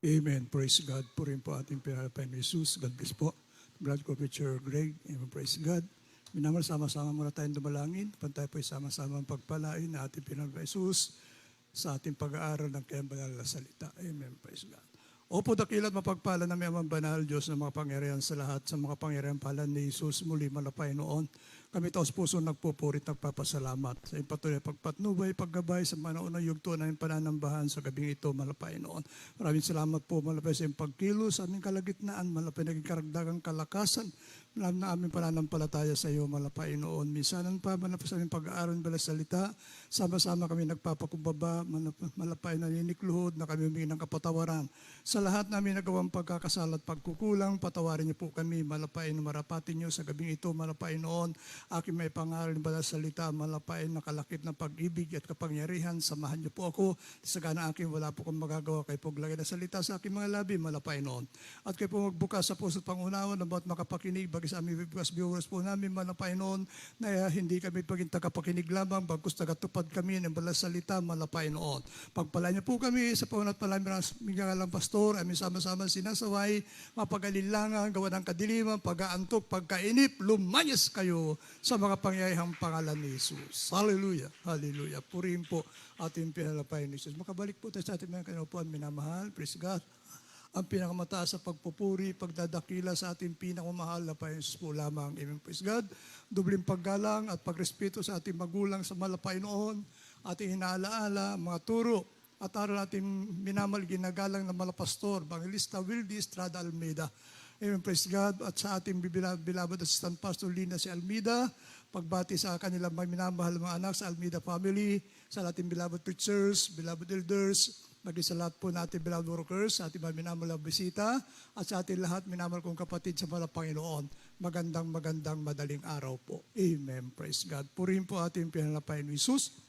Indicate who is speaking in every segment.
Speaker 1: Amen. Praise God. Purihin po ating pinalapay ni Jesus. God bless po. Brad ko, Preacher Greg. Amen. Praise God. Minamahal, sama-sama muna tayong dumalangin. Pantay po sama-sama ang pagpalain na ating pinalapay ni Jesus sa ating pag-aaral ng kayang banal na salita. Amen. Praise God. Opo, dakilat mapagpala na may amang banal Diyos na mga pangyarihan sa lahat, sa mga pangyarihan pala ni Jesus muli malapay noon. Kami taos puso nagpupurit, nagpapasalamat sa iyong patuloy pagpatnubay, paggabay sa manaon ng yugto na iyong pananambahan sa gabing ito malapay noon. Maraming salamat po malapay sa iyong pagkilos, sa aming kalagitnaan, malapay naging karagdagang kalakasan, malam na aming pananampalataya sa iyo malapay noon. Minsanan pa, malapay sa aming pag-aaral ng balas salita, sama-sama kami nagpapakumbaba, malapay na ninikluhod na kami humingi ng kapatawaran. Sa lahat namin nagawang pagkakasala at pagkukulang, patawarin niyo po kami, malapay na marapatin niyo sa gabing ito malapay noon. Aking may pangaral ng banal salita, malapain na kalakip ng pag-ibig at kapangyarihan. Samahan niyo po ako. Sa gana akin, wala po kong magagawa. Kayo po lagay na salita sa aking mga labi, malapain noon. At kayo po magbukas sa puso't pangunawa na bawat makapakinig, bagay sa aming viewers po namin, malapain noon, na hindi kami paging tagapakinig lamang, bagkus tagatupad kami ng banal salita, malapain noon. Pagpalain niyo po kami sa paunat palamin ng mga pastor, aming sama-sama sinasaway, mapagalinlangan, gawa ng kadiliman, pag-aantok, pagkainip, lumanyas kayo sa mga pangyayahang pangalan ni Jesus. Hallelujah. Hallelujah. Purihin po ating pinalapay ni Jesus. Makabalik po tayo sa ating mga kinupuan, minamahal. Praise God. Ang pinakamataas sa pagpupuri, pagdadakila sa ating pinakamahal na Jesus po lamang. Amen. Praise God. Dubling paggalang at pagrespeto sa ating magulang sa malapay noon, ating hinaalaala, mga turo, at aral natin minamal ginagalang na malapastor, Evangelista Wildy Estrada Almeida. Amen, praise God. At sa ating bilabad assistant pastor Lina si Almeida, pagbati sa kanilang minamahal mga anak sa Almeida family, sa ating bilabad preachers, bilabad elders, maging sa lahat po natin bilabad workers, sa ating minamahal bisita, at sa ating lahat minamahal kong kapatid sa mga Panginoon. Magandang madaling araw po. Amen, praise God. Purihin po ating pinalapay ni Jesus.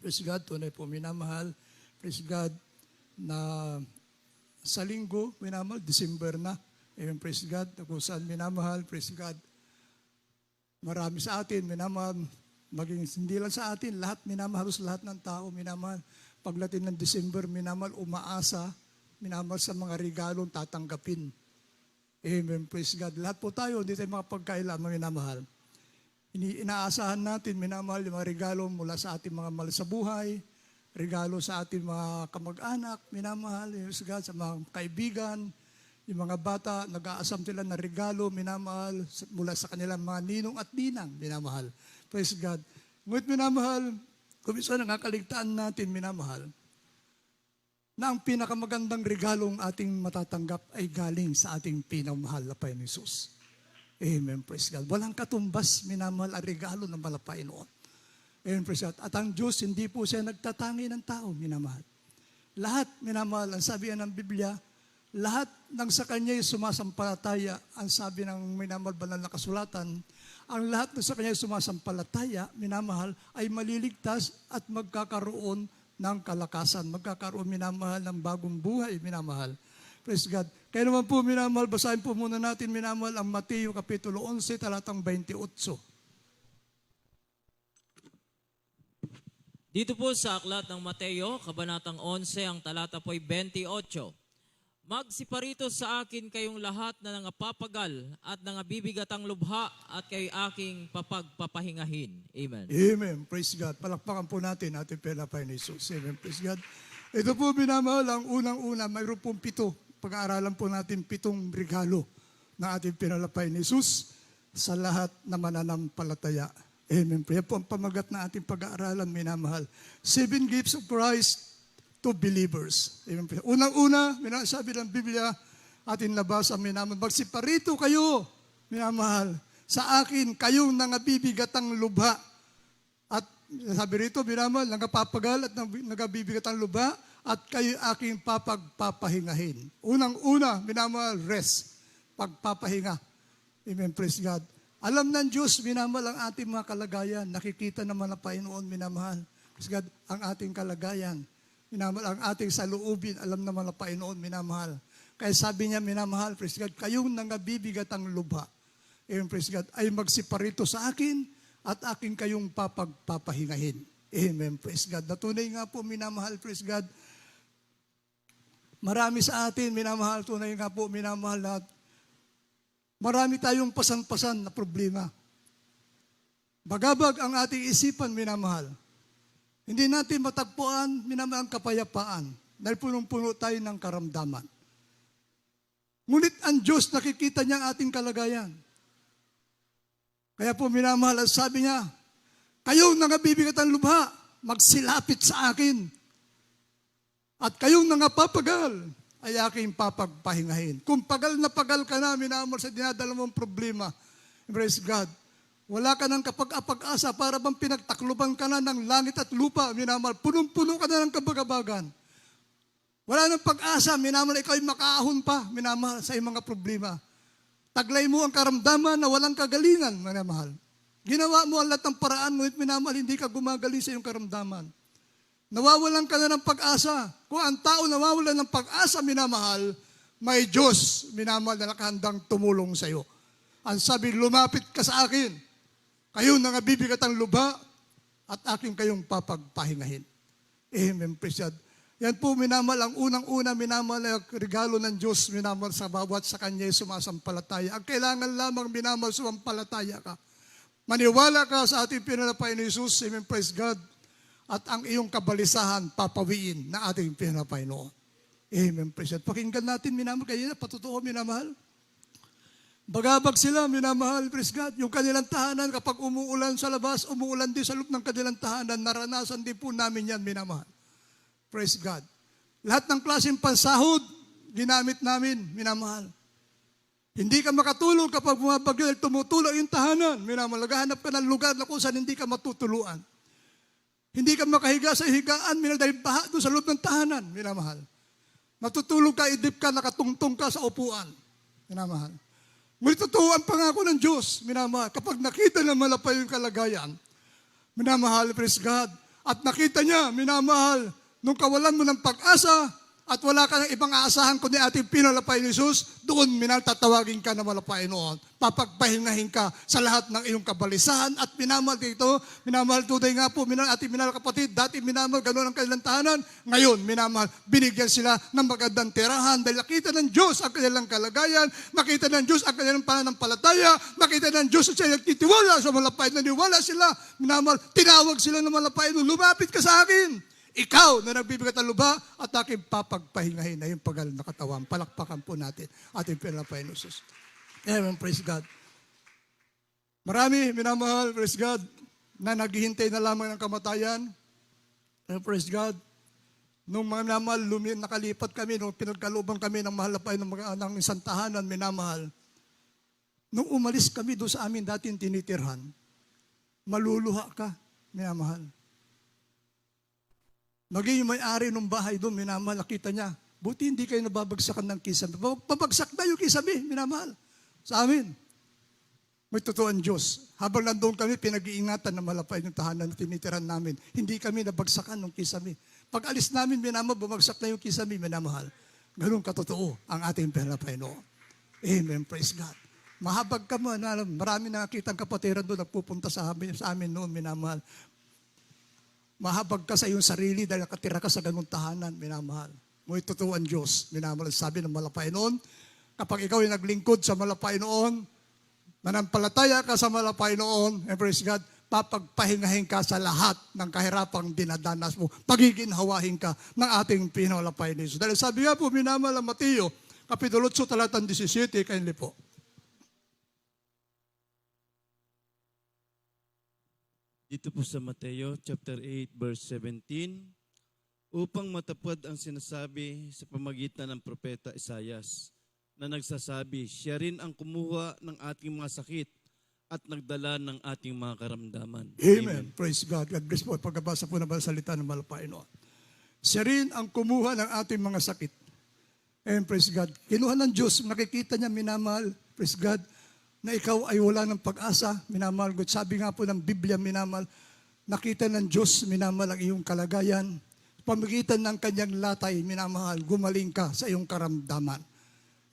Speaker 1: Praise God, tunay po minamahal. Praise God, na sa linggo, minamahal, December na. Amen, praise God. Kung saan minamahal, praise God. Marami sa atin, minamahal, maging hindi lang sa atin, lahat minamahal, lahat ng tao, minamahal. Pagdating ng December, minamahal, umaasa, minamahal sa mga regalong tatanggapin. Amen, praise God. Lahat po tayo, hindi tayo makapagkailangan, minamahal. Inaasahan natin, minamahal, yung mga regalo mula sa ating mga mahal sa buhay, regalo sa ating mga kamag-anak, minamahal, praise God, sa mga kaibigan. Yung mga bata, nag-aasam sila ng regalo, minamahal, mula sa kanilang mga ninong at ninang, minamahal. Praise God. Ngunit minamahal, kung minsan nakakaligtaan natin, minamahal, na ang pinakamagandang regalong ating matatanggap ay galing sa ating pinamahal na Panginoon Jesus. Amen, praise God. Walang katumbas, minamahal, ang regalo ng malapay noon. Amen, praise God. At ang Diyos, hindi po siya nagtatangi ng tao, minamahal. Lahat, minamahal, ang sabi ng Biblia, lahat ng sa Kanya'y sumasampalataya, ang sabi ng minamahal banal na kasulatan, ang lahat ng sa Kanya'y sumasampalataya, minamahal, ay maliligtas at magkakaroon ng kalakasan. Magkakaroon, minamahal, ng bagong buhay, minamahal. Praise God. Kaya naman po, minamahal, basahin po muna natin, minamahal, ang Mateo Kapitulo 11, talatang 28.
Speaker 2: Dito po sa aklat ng Mateo, kabanatang 11, ang talata po'y 28. Magsiparito sa akin kayong lahat na nangapapagal at nangabibigatang lubha at kayo aking papagpapahingahin. Amen.
Speaker 1: Amen. Praise God. Palakpakan po natin ating pinalapay ni Jesus. Amen. Praise God. Ito po, minamahal, ang unang-una, mayroon pong 7. Pag-aaralan po natin 7 regalo na ating pinalapay ni Jesus sa lahat na mananampalataya. Amen. Yan po ang pamagat na ating pag-aaralan, minamahal. 7 gifts of Christ to believers. Amen. Unang-una, sabi ng Biblia, ating nabasa, minamahal, magsiparito kayo, minamahal, sa akin, kayong nangabibigatang lubha. At sabi rito, minamahal, nangapapagal at nangabibigatang lubha, at kayo aking papagpapahingahin. Unang-una, minamahal, rest, pagpapahinga. Amen, praise God. Alam ng Diyos, minamahal, ang ating mga kalagayan. Nakikita naman na Panginoon, minamahal. Praise God, ang ating kalagayan. Minamahal, ang ating saluubin, alam naman na Panginoon, minamahal. Kaya sabi niya, minamahal, praise God, kayong nangabibigatang lubha, amen, praise God, ay magsiparito sa akin at akin kayong papagpapahingahin. Amen, praise God. Natunay nga po, minamahal, praise God, Marami sa atin, minamahal, tunay nga po, minamahal na marami tayong pasan-pasan na problema. Bagabag ang ating isipan, minamahal. Hindi natin matagpuan, minamahal, ang kapayapaan dahil punong-puno tayo ng karamdaman. Ngunit ang Diyos, nakikita niya ang ating kalagayan. Kaya po minamahal, sabi niya, kayong nangabibigatan lubha, magsilapit sa akin. At kayong nangapapagal, ay aking papagpahingahin. Kung pagal na pagal ka na, minamahal, sa dinadala mong problema, praise God, wala ka ng kapag-asa para bang pinagtakluban ka na ng langit at lupa, minamahal, punong-puno ka na ng kabagabagan. Wala nang pag-asa, minamahal, ikaw ay makaahon pa, minamahal, sa iyong mga problema. Taglay mo ang karamdaman na walang kagalingan, minamahal. Ginawa mo ang lahat ng paraan, ngunit minamahal, hindi ka gumagaling sa iyong karamdaman. Nawawalan ka na ng pag-asa. Kung ang tao nawawalan ng pag-asa, minamahal, may Diyos, minamahal, na nakahandang tumulong sa iyo. Ang sabi, lumapit ka sa akin. Kayo nangabibigat ang lubha at aking kayong papagpahingahin. Amen, praise God. Yan po, minamahal, ang unang-una, minamahal, ang regalo ng Diyos, minamahal, sa bawat sa Kanya sumasampalataya. Ang kailangan lamang, minamahal, sumampalataya ka. Maniwala ka sa ating pinanapay ni Jesus, amen, praise God. At ang iyong kabalisahan, papawiin na ating pinanapay noon. Amen, praise God. Pakinggan natin, minamahal, kayo na, patotoo, minamahal. Bagabag sila, minamahal, praise God. Yung kanilang tahanan, kapag umuulan sa labas, umuulan din sa loob ng kanilang tahanan, naranasan din po namin yan, minamahal. Praise God. Lahat ng klaseng pansahod, ginamit namin, minamahal. Hindi ka makatulog kapag bumabagyo dahil tumutulog yung tahanan. Minamahal, naghahanap ka ng lugar na kung saan hindi ka matutuluan. Hindi ka makahiga sa higaan, minamahal, dahil baha doon sa loob ng tahanan, minamahal. Matutulog ka, idip ka, nakatungtong ka sa upuan, minamahal. Ngunit totoo ang pangako ng Diyos, minamahal. Kapag nakita na malapay yung kalagayan, minamahal, praise God, at nakita niya, minamahal, nung kawalan mo ng pag-asa at wala ka ng ibang aasahan kundi ating pinalapay ni Jesus, doon minal tatawagin ka na malapay noon. Papagpahingahin ka sa lahat ng iyong kabalisahan at minamahal dito, minamahal today nga po, minamahal ating minamahal kapatid, dati minamahal ganoon ang kanilang tahanan, ngayon minamahal, binigyan sila ng magandang tirahan dahil nakita ng Diyos ang kanilang kalagayan, makita ng Diyos ang kanilang pananampalataya, makita ng Diyos at siya nagtitiwala sa malapay, naniwala sila, minamahal, tinawag sila ng malapay, lumapit ka sa akin. Ikaw na nagbibigat ang lubha at aking papagpahingahin na yung pagal na katawan. Palakpakan po natin ating pinalapay ng Jesus. Amen, praise God. Marami, minamahal, praise God, na naghihintay na lamang ng kamatayan. Amen, praise God. Nung mga minamahal, nakalipat kami, nung pinagkalooban kami ng mahal na payo ng isang tahanan, minamahal. Nung umalis kami doon sa amin dating tinitirhan, maluluha ka, minamahal. Maging yung may-ari ng bahay doon, minamahal, nakita niya, buti hindi kayo nababagsakan ng kisame. Pabagsak na yung kisame, minamahal, sa amin. May totoo ang Diyos. Habang nandoon kami, pinag-iingatan na malapay yung tahanan na tinitiran namin. Hindi kami nabagsakan ng kisame. Pag alis namin, minamahal, bumagsak na yung kisame, minamahal. Ganun katotoo ang ating pinalapay noon. Amen, praise God. Mahabag ka mo, marami nakakita ang kapatiran doon, nagpupunta sa amin noon, minamahal. Mahabag ka sa iyong sarili dahil nakatira ka sa ganung tahanan, minamahal. Ngunit totoo ang Diyos, minamahal. Sabi ng malapay noon, kapag ikaw ay naglingkod sa malapay noon, manampalataya ka sa malapay noon, and praise God, papagpahingahin ka sa lahat ng kahirapang dinadanas mo, pagiginhawahin ka ng ating pinalapay ni Jesus. Dahil sabi nga po, minamahal ang Mateo, Kapitulo 8, talatang 17, kainli po.
Speaker 3: Dito po sa Mateo chapter 8 verse 17, upang matapad ang sinasabi sa pamagitan ng propeta Isaias na nagsasabi, siya rin ang kumuha ng ating mga sakit at nagdala ng ating mga karamdaman.
Speaker 1: Amen. Praise God. God bless po. Pagkabasa po na ba salita ng malapay noon. Siya rin ang kumuha ng ating mga sakit. Amen. Praise God. Kinuha ng Diyos. Nakikita niya, minamahal. Praise God. Na ikaw ay wala ng pag-asa, minamahal. Sabi nga po ng Biblia, minamahal, nakita ng Diyos, minamahal, ang iyong kalagayan. Pamagitan ng kanyang latay, minamahal, gumaling ka sa iyong karamdaman.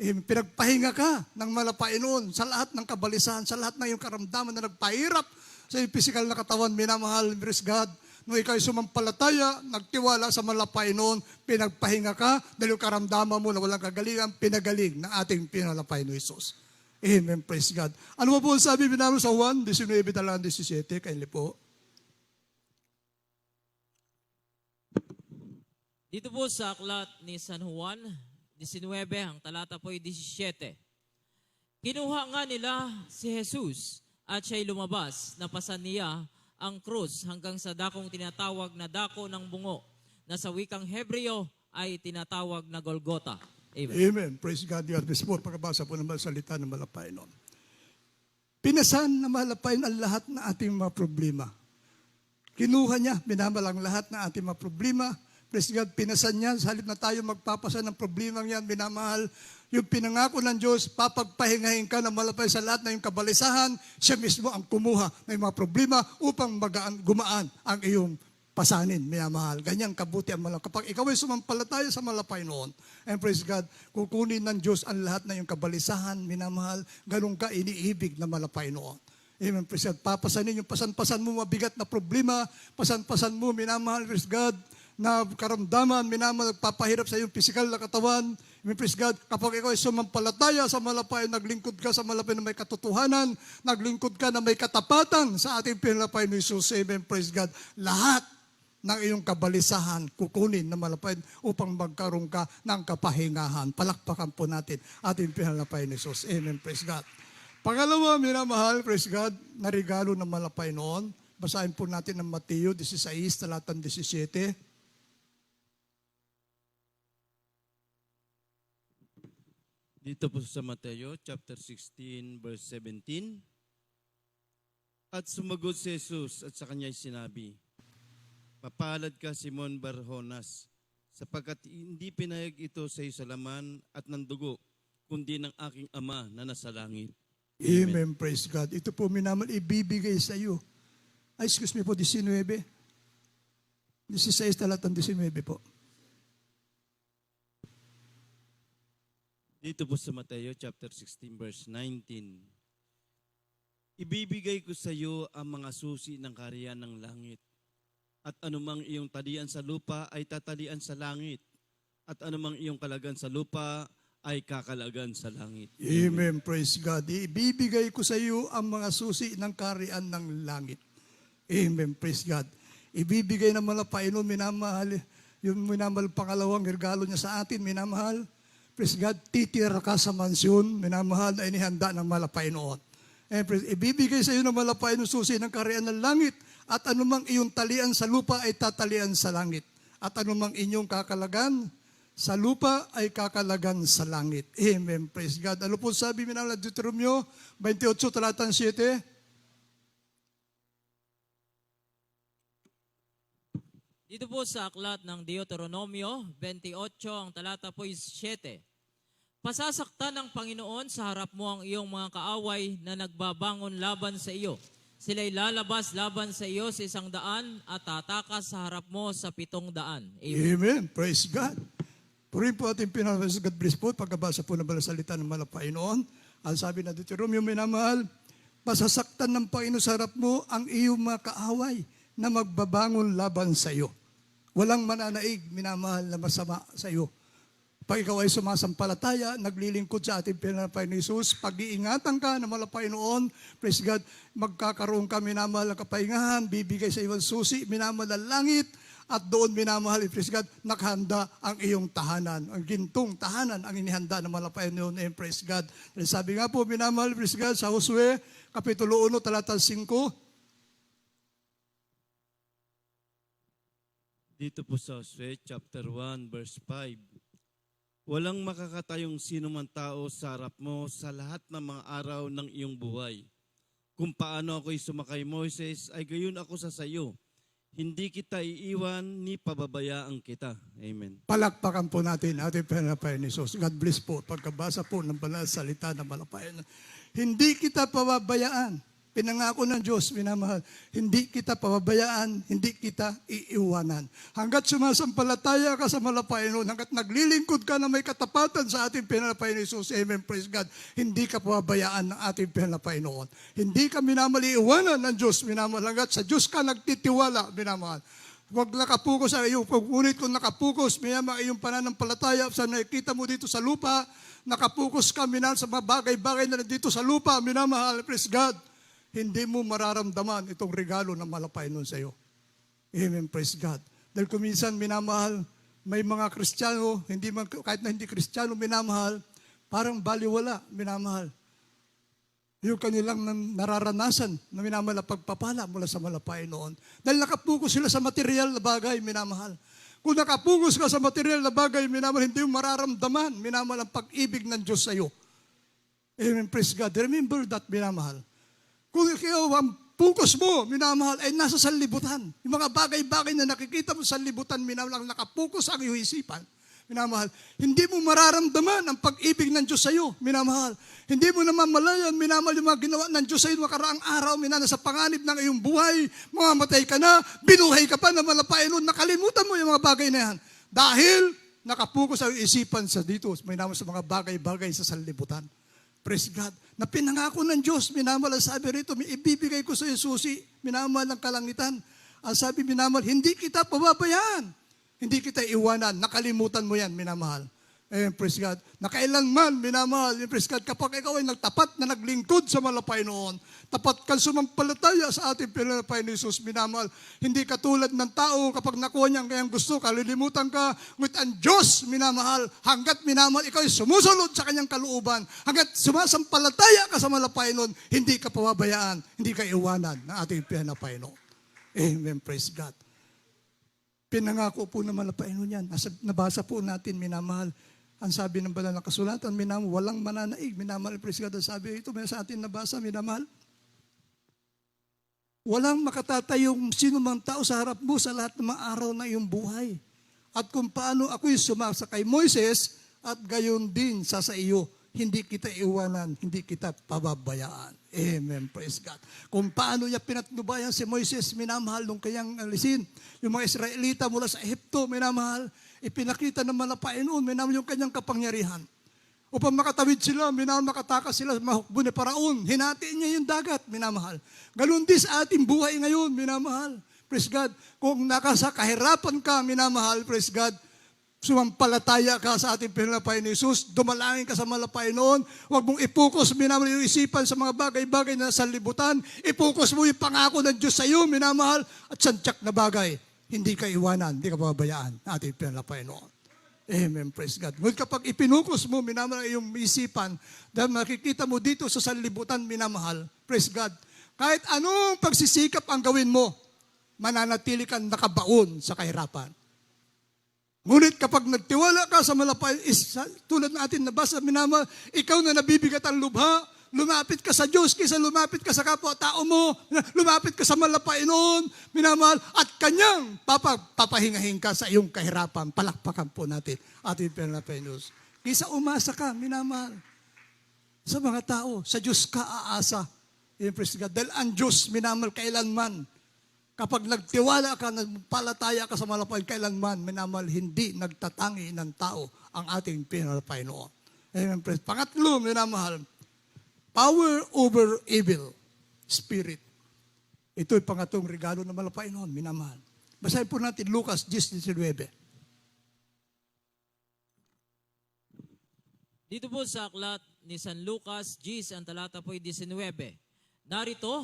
Speaker 1: Pinagpahinga ka ng malapay noon sa lahat ng kabalisahan, sa lahat ng iyong karamdaman na nagpahirap sa iyong physical na katawan, minamahal, praise God. Nung ikaw sumampalataya, nagtiwala sa malapay noon, pinagpahinga ka, dahil yung karamdaman mo na walang kagalingan, pinagaling ng ating pinalapay no Jesus. Amen, praise God. Ano po ang sabi binaro sa Juan 19:17, kaili po?
Speaker 2: Dito po sa aklat ni San Juan 19, ang talata po ay 17. Kinuha nga nila si Jesus at siya'y lumabas, napasan niya ang krus hanggang sa dakong tinatawag na dako ng bungo, na sa wikang Hebreo ay tinatawag na Golgota. Amen.
Speaker 1: Amen. Praise God. God bless po. Pagkabasa po ng salita ng malapay noon. Pinasan na malapay ang lahat na ating mga problema. Kinuha niya, minamalang lahat na ating mga problema. Praise God, pinasan niya. Sa halip na tayo magpapasan ng problema yan, minamahal, yung pinangako ng Diyos, papagpahingahin ka na malapay sa lahat na yung kabalisahan, siya mismo ang kumuha ng mga problema upang gumaan ang iyong pasanin, minamahal. Ganyan kabuti ang malapay. Kapag ikaw ay sumampalataya sa malapay noon, and praise God, kukunin ng Diyos ang lahat na yung kabalisahan, minamahal, ganun ka iniibig na malapay noon. Amen, praise God. Papasanin yung pasan-pasan mo mabigat na problema, pasan-pasan mo, minamahal, praise God, na karamdaman, minamahal, nagpapahirap sa iyong pisikal na katawan. Amen, praise God. Kapag ikaw ay sumampalataya sa malapay, naglingkod ka sa malapay na may katotohanan, naglingkod ka na may katapatan sa ating pinalapay ni Jesus. Amen, praise God. Lahat ng iyong kabalisahan, kukunin na malapay upang magkaroon ka ng kapahingahan. Palakpakan po natin ating pinalapay ni Jesus. Amen, praise God. Pangalawa, minamahal, praise God, na regalo ng malapay noon. Basahin po natin ng Mateo 16, talatang 17.
Speaker 3: Dito po sa Mateo chapter 16 verse 17. At sumagot si Jesus at sa kanya sinabi, "Mapalad ka, Simon Barjonas, sapagkat hindi pinahayag ito sa iyo sa laman at ng dugo, kundi ng aking Ama na nasa langit."
Speaker 1: Amen, praise God. Ito po minamahal, ibibigay sa iyo. Ay, excuse me po, 19. 16 talatang 19 po.
Speaker 3: Dito po sa Mateo chapter 16 verse 19. Ibibigay ko sa iyo ang mga susi ng kaharian ng langit. At anumang iyong talian sa lupa ay tatalian sa langit. At anumang iyong kalagan sa lupa ay kakalagan sa langit.
Speaker 1: Amen, praise God. Ibibigay ko sa iyo ang mga susi ng kaharian ng langit. Amen, praise God. Ibibigay ng malapay noon, minamahal, yung minamahal pangalawang regalo niya sa atin, minamahal. Praise God, titira ka sa mansyon, minamahal na inihanda ng malapay noon. Ibibigay sa iyo ng malapay ng susi ng kaharian ng langit, at anumang iyong talian sa lupa ay tatalian sa langit. At anumang inyong kakalagan sa lupa ay kakalagan sa langit. Amen, praise God. Ano po sabi minamahal, Deuteronomio 28, talatang 7?
Speaker 2: Dito po sa aklat ng Deuteronomio 28, ang talata po is 7. Pasasaktan ng Panginoon sa harap mo ang iyong mga kaaway na nagbabangon laban sa iyo. Sila'y lalabas laban sa iyo sa 100 at tatakas sa harap mo sa 700. Amen.
Speaker 1: Amen, praise God. Purihin po ating pinanasa, God bless po, pagkabasa po ng balasalita ng malapay noon. Ang sabi na Deuteronomio, minamahal, pasasaktan ng Panginoon sa harap mo ang iyong mga kaaway na magbabangon laban sa iyo. Walang mananaig, minamahal, na masama sa iyo. Pag ikaw ay sumasampalataya, naglilingkod sa ating pinalapay ni Jesus, pag-iingatan ka na malapay noon, praise God, magkakaroon ka, minamahal, ng kapahingahan, bibigay sa iyong susi, minamahal ng langit, at doon, minamahal, praise God, nakahanda ang iyong tahanan. Ang gintong tahanan ang inihanda ng malapay noon, praise God. Sabi nga po, minamahal, praise God, sa Josue, Kapitulo 1, talatang 5,
Speaker 3: Dito po sa Josue chapter 1 verse 5. Walang makakatayong sino man tao sa harap mo sa lahat ng mga araw ng iyong buhay. Kung paano ako'y sumakay Moises, ay gayon ako sa sayo. Hindi kita iiwan ni pababayaan kita. Amen.
Speaker 1: palakpakan po natin ating pinalapay ni Jesus. God bless po. Pagkabasa po ng banal salita ng malapay. Hindi kita pababayaan. Pinangako ng Diyos, minamahal, hindi kita pababayaan, hindi kita iiwanan. Hanggat sumasampalataya ka sa Panginoon, hanggat naglilingkod ka na may katapatan sa ating pinalapay ni Jesus, amen, praise God, hindi ka pababayaan ng ating Panginoon. Hindi ka minamahal iiwanan ng Diyos, minamahal, hanggat sa Diyos ka nagtitiwala, minamahal. Huwag nakapokus sa iyo. Ngunit kung nakapokus, minamahal iyong pananampalataya sa nakikita mo dito sa lupa, nakapokus ka, minamahal, sa mga bagay-bagay na dito sa lupa, minamahal, praise God, hindi mo mararamdaman itong regalo ng Panginoon sa iyo. Amen, praise God. Dahil kung minsan, minamahal, may mga Kristiyano, kahit na hindi Kristiyano, minamahal, parang baliwala, minamahal. Yung kanilang nararanasan na minamahal na pagpapala mula sa Panginoon. Dahil nakapokus sila sa material na bagay, minamahal. Kung nakapokus ka sa material na bagay, minamahal, hindi mo mararamdaman, minamahal, ang pag-ibig ng Diyos sa iyo. Amen, praise God. Remember that, minamahal. Kung ikaw ang focus mo, minamahal, ay nasa sanlibutan. Yung mga bagay-bagay na nakikita mo sa sanlibutan, minamahal, nakapokus ang iyong isipan. Minamahal, hindi mo mararamdaman ang pag-ibig ng Diyos sa iyo, minamahal. Hindi mo namamalayan, minamahal, yung mga ginawa ng Diyos sa iyo makaraang araw, minamahal, sa panganib ng iyong buhay, mamamatay ka na, binuhay ka pa na Panginoon, nakalimutan mo yung mga bagay na yan. Dahil nakapokus ang iyong isipan sa dito, minamahal, sa mga bagay-bagay sa sanlibutan. Praise God. Na pinangako ng Diyos, minamahal, ang sabi rito, may ibibigay ko sa iyo susi, minamahal ng kalangitan. Ang sabi, minamahal, hindi kita pababayaan. Hindi kita iwanan. Nakalimutan mo yan, minamahal. Praise God. Na kailanman, minamahal, praise God, kapag ikaw ay nagtapat na naglingkod sa Panginoon, tapat kang sumampalataya sa ating Panginoon Jesus, minamahal, hindi katulad ng tao kapag nakuha niya ang kanyang gusto, kalilimutan ka, ngunit ang Diyos, minamahal, hanggat minamahal, ikaw ay sumusunod sa kanyang kalooban, hanggat sumasampalataya ka sa Panginoon, hindi ka pababayaan, hindi ka iwanan ng ating Panginoon. Amen, praise God. Pinangako po naman ng Panginoon yan. Nabasa po natin, minamahal, ang sabi ng banal na kasulatan, minamahal, walang mananaig, minamahal, praise God, ang sabi ito, may sa atin nabasa, minamahal, walang makatatayong sino mang tao sa harap mo sa lahat ng mga araw na iyong buhay. At kung paano ako'y sumasa kay Moises, at gayon din sa iyo, hindi kita iwanan, hindi kita pababayaan. Amen, praise God. Kung paano niya pinatnubayan si Moises, minamahal, nung kanyang alisin, yung mga Israelita mula sa Ehipto, minamahal, ipinakita naman na Panginoon, minamahal, yung kanyang kapangyarihan. Upang makatawid sila, minamahal, makatakas sila sa mahukbo ni Paraon, hinatiin niya yung dagat, minamahal. Ganun din sa ating buhay ngayon, minamahal. Praise God. Kung nakasa kahirapan ka, minamahal, praise God, sumampalataya ka sa ating Panginoon Jesus, dumalangin ka sa Panginoon, huwag mong ipokus, minamahal, yung isipan sa mga bagay-bagay na sa libutan, ipokus mo yung pangako ng Diyos sa iyo, minamahal, at santyak na bagay, hindi ka iwanan, hindi ka pababayaan ng ating Panginoon. Amen, praise God. Ngunit kapag ipinukos mo, minamahal, yung isipan, dahil makikita mo dito sa sanlibutan, minamahal, praise God, kahit anong pagsisikap ang gawin mo, mananatili kang nakabaon sa kahirapan. Ngunit kapag nagtiwala ka sa tulad natin nabasa, minamahal, ikaw na nabibigat ang lubha, lumapit ka sa Diyos kaysa lumapit ka sa kapwa-tao mo, lumapit ka sa Panginoon, minamahal, at kanyang papahingahin ka sa iyong kahirapan. Palakpakan po natin ating Panginoon. Kaysa umasa ka, minamahal, sa mga tao, sa Diyos ka aasa. Dahil ang Diyos, minamahal, kailanman, kapag nagtiwala ka, nagpalataya ka sa Panginoon, kailanman, minamahal, hindi nagtatangi ng tao ang ating Panginoon. Amen. Pangatlo, minamahal, power over evil spirit. Ito'y pangatong regalo ng Panginoon, minamahal. Basahin po natin Lucas 10:19.
Speaker 2: Dito po sa aklat ni San Lucas 10, ang talata po'y 19. Narito,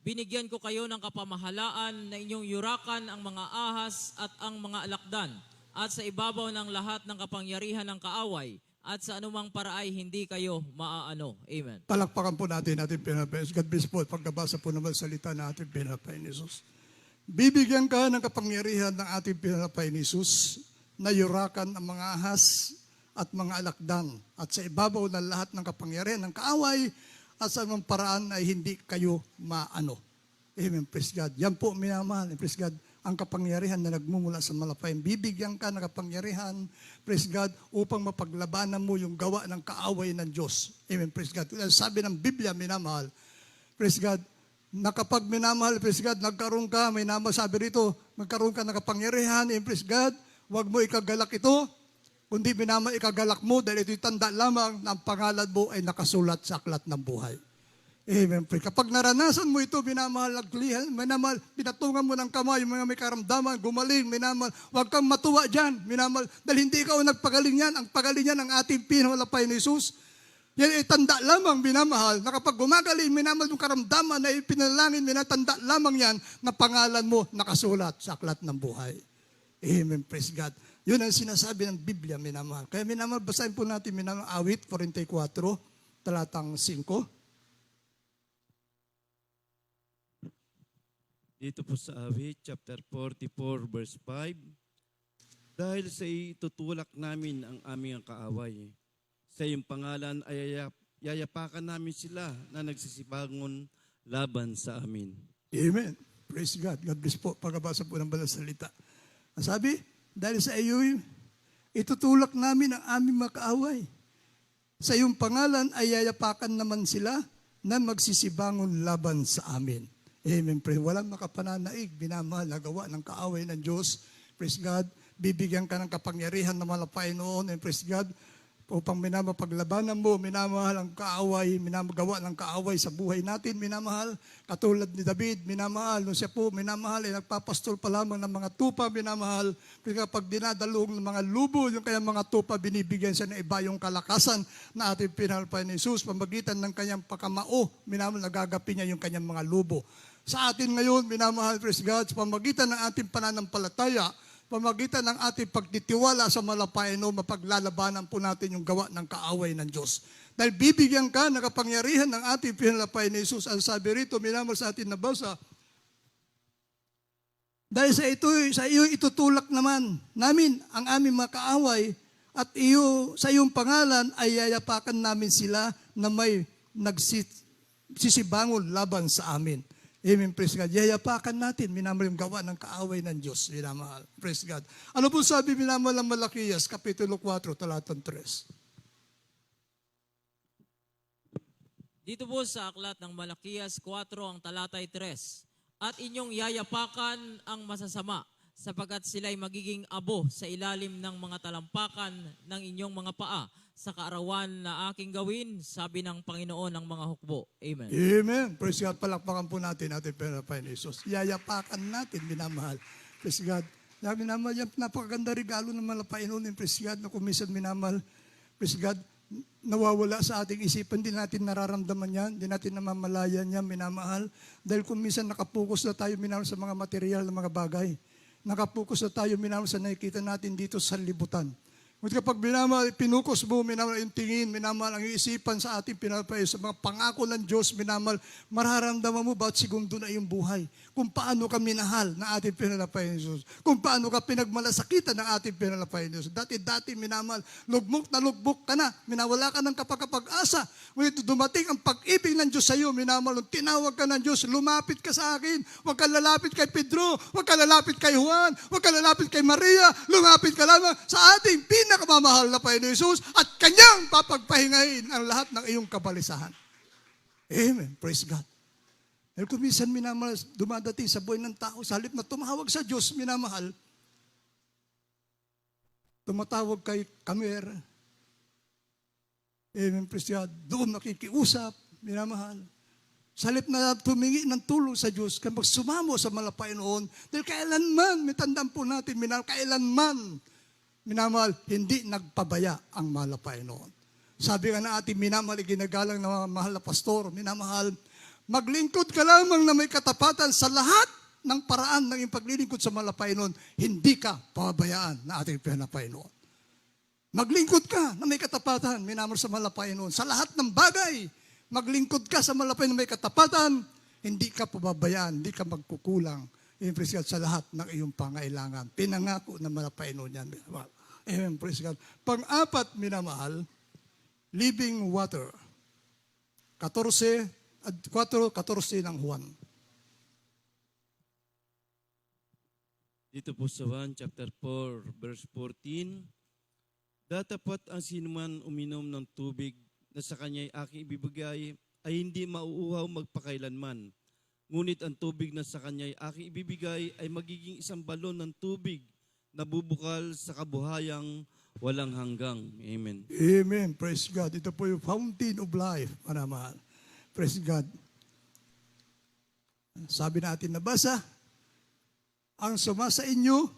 Speaker 2: binigyan ko kayo ng kapamahalaan na inyong yurakan ang mga ahas at ang mga alakdan at sa ibabaw ng lahat ng kapangyarihan ng kaaway at sa anumang paraay hindi kayo maaano. Amen.
Speaker 1: Palakpakan po natin ating Panginoon. God bless po. Pagkabasa po naman salita na ating Panginoon Jesus. Bibigyan ka ng kapangyarihan ng ating Panginoon Jesus na yurakan ang mga ahas at mga alakdan at sa ibabaw ng lahat ng kapangyarihan ng kaaway at sa anumang paraan ay hindi kayo maano. Amen, praise God. Yan po, minamahal, praise God, ang kapangyarihan na nagmumula sa Panginoon. Bibigyan ka ng kapangyarihan, praise God, upang mapaglabanan mo yung gawa ng kaaway ng Diyos. Amen, praise God. Sabi ng Biblia, minamahal, praise God, na kapag minamahal, praise God, nagkaroon ka, may sabi rito, magkaroon ka ng kapangyarihan, praise God, huwag mo ikagalak ito, kundi ikagalak mo dahil ito'y tanda lamang na ang pangalan mo ay nakasulat sa aklat ng buhay. Amen. Kapag naranasan mo ito, minamahal, pinatungan mo ng kamay, yung mga may karamdaman, gumaling, minamahal, huwag kang matuwa dyan, minamahal, dahil hindi ikaw nagpagaling yan, ang pagaling yan ang ating pinalapay ni Jesus. Yan ay tanda lamang, minamahal, na kapag gumagaling, minamahal yung karamdaman na ipinalangin, minatanda lamang yan na pangalan mo nakasulat sa aklat ng buhay. Amen. Praise God. Yun ang sinasabi ng Biblia, minamahal. Kaya minamahal, basahin po natin, minamahal, awit 44, talatang 5.
Speaker 3: Dito po sa awit, chapter 44, verse 5. Dahil sa itutulak namin ang aming kaaway, sa iyong pangalan ay yayapakan namin sila na nagsisibangon laban sa amin.
Speaker 1: Amen. Praise God. God bless po. Pagkabasa po ng banal salita. Ang sabi, dahil sa iyo, itutulak namin ang aming mga kaaway. Sa iyong pangalan ay yayapakan naman sila na magsisibangon laban sa amin. Amen. Walang makapananaig, binamahal na gawa ng kaaway ng Diyos. Praise God. Bibigyan ka ng kapangyarihan na malapay noon. And praise God. Upang paglabanan mo, minamahal ang kaaway, minamagawa ng kaaway sa buhay natin, minamahal. Katulad ni David, minamahal. Nung siya po, minamahal, ay nagpapastol pa lamang ng mga tupa, minamahal. Kapag dinadalong ng mga lubo, yung kanyang mga tupa, binibigyan siya ng iba yung kalakasan na ating pinalapay ni Jesus. Pamagitan ng kanyang pakamao, minamahal, nagagapi niya yung kanyang mga lubo. Sa atin ngayon, minamahal, praise God, sa pamagitan ng ating pananampalataya, pamagitan ng ating pagtitiwala sa malapay, mapaglalabanan po natin yung gawa ng kaaway ng Diyos. Dahil bibigyan ka ng kapangyarihan ng ating pinalapay ni Jesus. Ang sabi rito, minamahal sa atin nabasa, dahil sa iyo itutulak naman namin ang aming mga kaaway at sa iyong pangalan ay yayapakan namin sila na may nagsisibangon laban sa amin. Amen, praise God. Yayapakan natin, minamahal yung gawa ng kaaway ng Diyos, minamahal. Praise God. Ano po sabi minamahal ng Malakias, Kapitulo 4, talatang 3?
Speaker 2: Dito po sa aklat ng Malakias 4, ang talatay 3. At inyong yayapakan ang masasama, sapagkat sila'y magiging abo sa ilalim ng mga talampakan ng inyong mga paa, sa kaarawan na aking gawin, sabi ng Panginoon ng mga hukbo. Amen.
Speaker 1: Amen. Praise God. Palakpakan po natin ating pinalapay ni Jesus. Yayapakan natin, minamahal. Praise God. Minamahal, yan, napakaganda regalo ng malapay noon. Praise God, na kumisan minamahal. Praise God, nawawala sa ating isipan. Hindi natin nararamdaman yan. Hindi natin namamalayan yan, minamahal. Dahil kung minsan nakapokus na tayo, minamahal, sa mga material na mga bagay. Nakapokus na tayo, minamahal, sa nakikita natin dito sa libutan. Ngunit kapag minamahal, pinukos mo, minamahal yung tingin, minamahal ang isipan sa ating pinalapay, sa mga pangako ng Diyos, minamahal, mararamdaman mo bawat segundo na iyong buhay. Kung paano ka minahal na ating pinalapay ni Jesus. Kung paano ka pinagmalasakitan ng ating pinalapay ni Jesus. Dati minamahal, lugmok na lugmok ka na, minawala ka ng kapag-asa. Ngunit dumating ang pag-ibig ng Diyos sa iyo, minamahal, nung tinawag ka ng Diyos, lumapit ka sa akin. Huwag ka lalapit kay Pedro, huwag ka lalapit kay Juan, huwag ka lalapit kay Maria, lumapit ka lamang sa ating pinakamamahal na Panginoon Jesus at kanyang papagpahingahin ang lahat ng iyong kabalisahan. Amen. Praise God. Dahil kung minsan minamahal, dumadating sa buhay ng tao, sa halip na tumawag sa Diyos, minamahal, tumatawag kay Kamer. Amen. Praise God. Doon nakikiusap, minamahal. Sa halip na tumingi ng tulong sa Diyos, kaya magsumamo sa malapay noon, dahil kailanman, may tandaan po natin, minamahal, kailanman, minamahal, hindi nagpabaya ang malapay noon. Sabi nga na ating minamahal, ginagalang na mahal na pastor, minamahal, maglingkod ka lamang na may katapatan sa lahat ng paraan ng iyong paglilingkod sa malapay noon, hindi ka pababayaan na ating pinapay noon. Maglingkod ka na may katapatan, minamahal sa malapay noon, sa lahat ng bagay, maglingkod ka sa malapay na may katapatan, hindi ka pababayaan, hindi ka magkukulang, sa lahat ng iyong pangailangan. Pinangako na malapay noon yan. Amen, praise God. Pang-apat, minamahal, living water. 4:14 ng Juan.
Speaker 3: Dito po sa Juan chapter 4, verse 14, datapat ang sinuman uminom ng tubig na sa kanya'y aking ibibigay ay hindi mauuhaw magpakailanman. Ngunit ang tubig na sa kanya'y aking ibibigay ay magiging isang balon ng tubig na bubukal sa kabuhayang walang hanggang. Amen.
Speaker 1: Amen. Praise God. Ito po yung fountain of life, manamahal. Praise God. Sabi natin nabasa, ang sumasa inyo,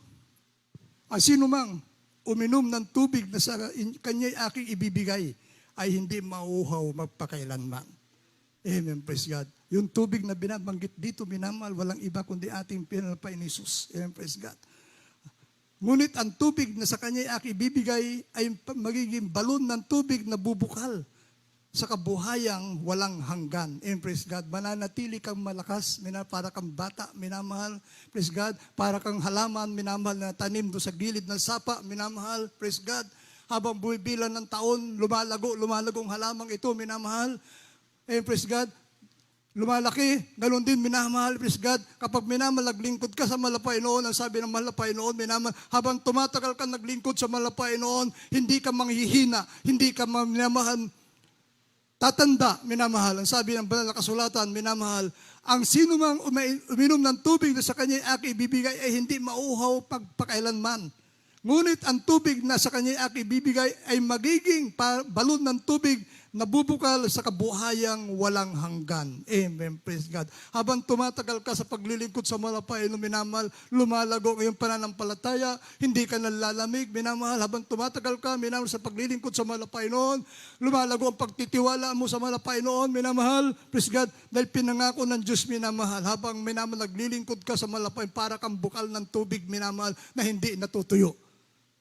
Speaker 1: ang sino mang uminom ng tubig na sa kanya'y aking ibibigay, ay hindi mauhaw magpakailanman. Amen. Praise God. Yung tubig na binabanggit dito, minamahal, walang iba kundi ating pinalpain ni Jesus. Amen. Praise God. Ngunit ang tubig na sa kanya aking ibibigay ay magiging balon ng tubig na bubukal sa kabuhayang walang hanggan. And praise God, mananatili kang malakas, para kang bata, minamahal. Praise God, para kang halaman, minamahal na tanim do sa gilid ng sapa, minamahal. Praise God, habang buwibilan ng taon, lumalago ang halamang ito, minamahal. And praise God, lumalaki, ganoon din minamahal, praise God. Kapag minamahal, naglingkod ka sa malapay noon, ang sabi ng malapay noon, minamahal, habang tumatagal ka naglingkod sa malapay noon, hindi ka manghihina, hindi ka minamahal, tatanda, minamahal. Ang sabi ng banal na kasulatan, minamahal, ang sino mang uminom ng tubig na sa kanya aking ibibigay ay hindi mauhaw pagpakailanman. Ngunit ang tubig na sa kanya aking ibibigay ay magiging balon ng tubig na bubukal sa kabuhayang walang hanggan. Amen. Praise God. Habang tumatagal ka sa paglilingkod sa malapay, minamahal, lumalago ang iyong pananampalataya, hindi ka nalalamig, minamahal. Habang tumatagal ka, minamahal, sa paglilingkod sa malapay noon, lumalago ang pagtitiwala mo sa malapay noon, minamahal. Praise God. Dahil pinangako ng Diyos, minamahal. Habang minamahal, naglilingkod ka sa malapay, para kang bukal ng tubig, minamahal, na hindi natutuyo.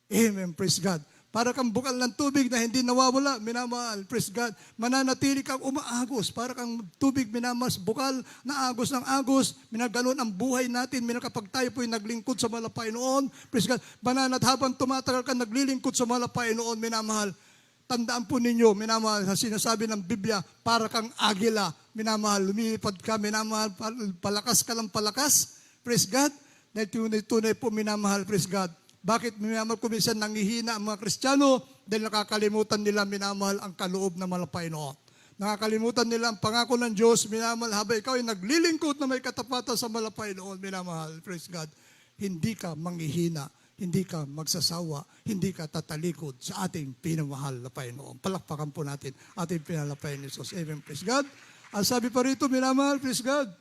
Speaker 1: Amen. Praise God. Para kang bukal ng tubig na hindi nawawala, minamahal, praise God. Mananatili kang umaagos, para kang tubig, minamahal, bukal na agos ng agos, minaganon ang buhay natin, kapag tayo po'y naglingkod sa malapay noon, praise God. Mananat habang tumatagal ka naglilingkod sa malapay noon, minamahal, tandaan po ninyo, minamahal, sa sinasabi ng Biblia, para kang agila, minamahal, lumilipad ka, minamahal, palakas ka lang palakas, praise God. Dahil tunay po, minamahal, praise God. Bakit minamahal ko minsan nanghihina ang mga Kristiyano? Dahil nakakalimutan nila, minamahal, ang kaloob na malapay noon. Nakakalimutan nila ang pangako ng Diyos, minamahal, habang ikaw ay naglilingkod na may katapatan sa malapay noon, minamahal, praise God. Hindi ka manghihina, hindi ka magsasawa, hindi ka tatalikod sa ating pinamahal na Panginoon. Palakpakan po natin ating pinalapay ni Jesus. Amen, praise God. Ang sabi pa rito, minamahal, praise God.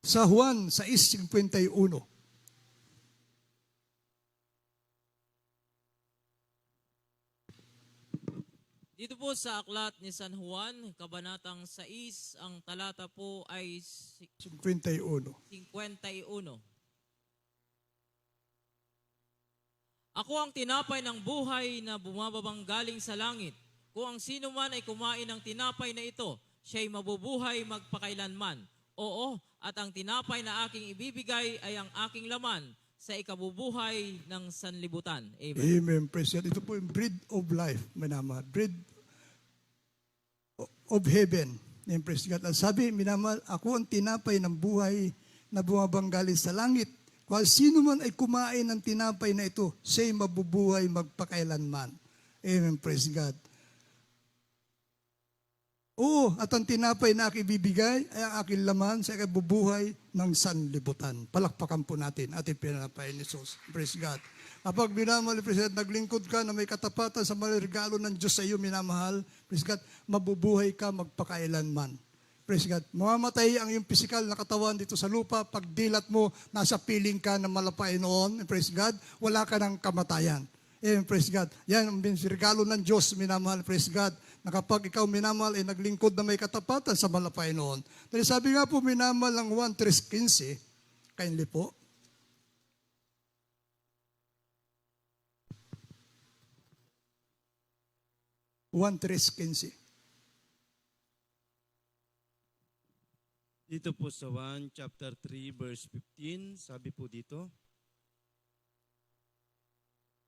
Speaker 1: Sa Juan 6:51,
Speaker 2: Dito po sa aklat ni San Juan, kabanatang 6, ang talata po ay
Speaker 1: 51.
Speaker 2: 51. Ako ang tinapay ng buhay na bumababang galing sa langit. Kung ang sino man ay kumain ng tinapay na ito, siya'y mabubuhay magpakailanman. Oo, at ang tinapay na aking ibibigay ay ang aking laman sa ikabubuhay ng sanlibutan. Amen.
Speaker 1: Amen. Praise God. Ito po yung bread of life, minamahal. Bread of heaven. Amen. Praise God. At sabi, minamahal, ako ang tinapay ng buhay na bumabang galing sa langit. Kung sino man ay kumain ng tinapay na ito, siya'y mabubuhay magpakailanman. Amen. Praise God. Oo, at ang tinapay na aking ibibigay ay ang aking laman sa ikabubuhay ng sanlibutan. Palakpakan po natin ating pinalapay ni Jesus. Praise God. Kapag minamahal, praise God, naglingkod ka na may katapatan sa mga regalo ng Diyos sa iyo, minamahal, praise God, mabubuhay ka magpakailanman. Praise God. Mamamatay ang iyong physical na katawan dito sa lupa. Pag dilat mo, nasa piling ka na malapay noon. Praise God. Wala ka ng kamatayan. Amen. Praise God. Yan ang regalo ng Diyos, minamahal, praise God, na kapag ikaw minamahal ay naglingkod na may katapatan sa malapay noon. Dahil sabi nga po minamahal ng 1:3:15, kindly po.
Speaker 3: Dito po sa 1 chapter 3 verse 15, sabi po dito,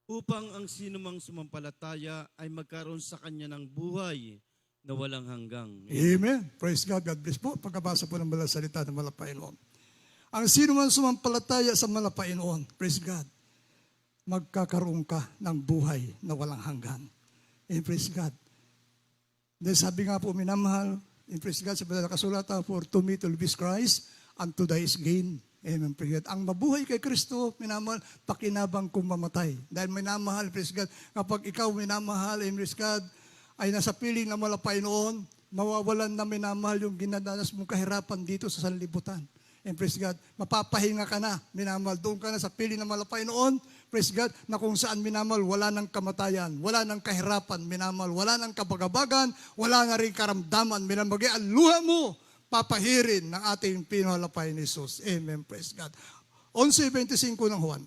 Speaker 3: upang ang sinumang sumampalataya ay magkaroon sa kanya ng buhay na walang hanggang.
Speaker 1: Amen. Praise God. God bless po. Pagkabasa po ng balang salita ng malapay noon. Ang sino man sumampalataya sa malapay noon, praise God, magkakaroon ka ng buhay na walang hanggan. And praise God. Dahil sabi nga po, minamahal, In praise God, sa banal na kasulatan, for to me to live is Christ, and to die is gain. Amen, praise God. Ang mabuhay kay Kristo, minamahal, pakinabang kung mamatay. Dahil minamahal, praise God, kapag ikaw minamahal, praise God, ay nasa piling na malapay noon, mawawalan na minamahal yung ginadanas mong kahirapan dito sa sanlibutan. And praise God, mapapahinga ka na, minamahal, doon ka na sa piling na malapay noon, praise God, na kung saan minamahal, wala ng kamatayan, wala ng kahirapan, minamahal, wala ng kabagabagan, wala na rin karamdaman, minamahal, ang luha mo, papahirin ng ating pinalapay ni Jesus. Amen, praise God. 11:25 ng Juan.